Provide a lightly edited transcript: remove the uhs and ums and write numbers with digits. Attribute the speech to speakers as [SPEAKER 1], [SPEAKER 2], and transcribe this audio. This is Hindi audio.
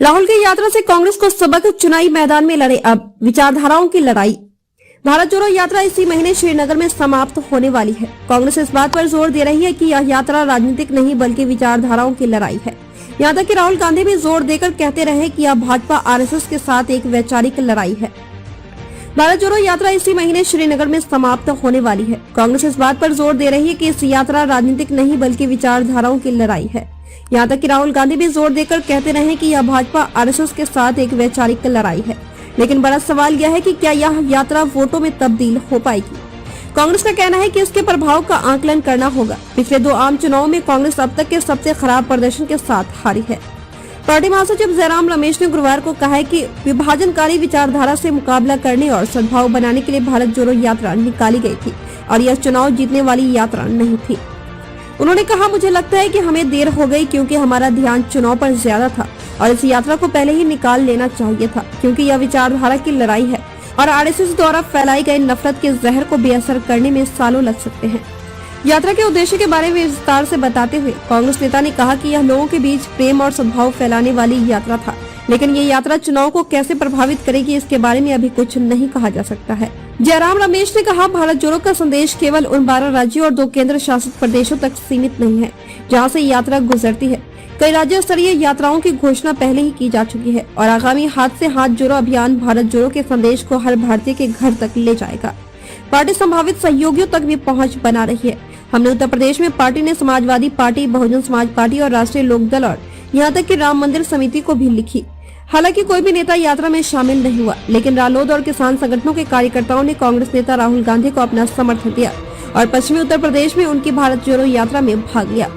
[SPEAKER 1] राहुल की यात्रा से कांग्रेस को सबक, चुनावी मैदान में लड़े अब विचारधाराओं की लड़ाई। भारत जोड़ो यात्रा इसी महीने श्रीनगर में समाप्त होने वाली है। कांग्रेस इस बात पर जोर दे रही है कि यह यात्रा राजनीतिक नहीं बल्कि विचारधाराओं की लड़ाई है। यहाँ तक कि राहुल गांधी भी जोर देकर कहते रहे कि यह भाजपा आरएसएस के साथ एक वैचारिक लड़ाई है। भारत जोड़ो यात्रा इसी महीने श्रीनगर में समाप्त होने वाली है। कांग्रेस इस बात पर जोर दे रही है कि इस यात्रा राजनीतिक नहीं बल्कि विचारधाराओं की लड़ाई है। यहाँ तक कि राहुल गांधी भी जोर देकर कहते रहे कि यह भाजपा आरएसएस के साथ एक वैचारिक लड़ाई है। लेकिन बड़ा सवाल यह है कि क्या यह यात्रा वोटों में तब्दील हो पाएगी। कांग्रेस का कहना है कि इसके प्रभाव का आकलन करना होगा। पिछले 2 आम चुनावों में कांग्रेस अब तक के सबसे खराब प्रदर्शन के साथ हारी है। पार्टी महासचिव जयराम रमेश ने गुरुवार को कहा है कि विभाजनकारी विचारधारा से मुकाबला करने और सद्भाव बनाने के लिए भारत जोड़ो यात्रा निकाली गई थी और यह चुनाव जीतने वाली यात्रा नहीं थी। उन्होंने कहा, मुझे लगता है कि हमें देर हो गई क्योंकि हमारा ध्यान चुनाव पर ज्यादा था और इस यात्रा को पहले ही निकाल लेना चाहिए था, क्योंकि यह विचारधारा की लड़ाई है और आरएसएस द्वारा फैलाई गई नफरत के जहर को बेअसर करने में सालों लग सकते हैं। यात्रा के उद्देश्य के बारे में विस्तार से बताते हुए कांग्रेस नेता ने कहा कि यह लोगों के बीच प्रेम और सद्भाव फैलाने वाली यात्रा था, लेकिन ये यात्रा चुनाव को कैसे प्रभावित करेगी इसके बारे में अभी कुछ नहीं कहा जा सकता है। जयराम रमेश ने कहा, भारत जोड़ो का संदेश केवल उन 12 राज्यों और 2 केंद्र शासित प्रदेशों तक सीमित नहीं है जहां से यात्रा गुजरती है। कई राज्य स्तरीय यात्राओं की घोषणा पहले ही की जा चुकी है और आगामी हाथ से हाथ जोड़ो अभियान भारत जोड़ो के संदेश को हर भारतीय के घर तक ले जाएगा। पार्टी संभावित सहयोगियों तक भी पहुंच बना रही है। हमने उत्तर प्रदेश में पार्टी ने समाजवादी पार्टी, बहुजन समाज पार्टी और राष्ट्रीय लोकदल और यहाँ तक कि राम मंदिर समिति को भी लिखी। हालांकि कोई भी नेता यात्रा में शामिल नहीं हुआ, लेकिन रालोद और किसान संगठनों के कार्यकर्ताओं ने कांग्रेस नेता राहुल गांधी को अपना समर्थन दिया और पश्चिमी उत्तर प्रदेश में उनकी भारत जोड़ो यात्रा में भाग लिया।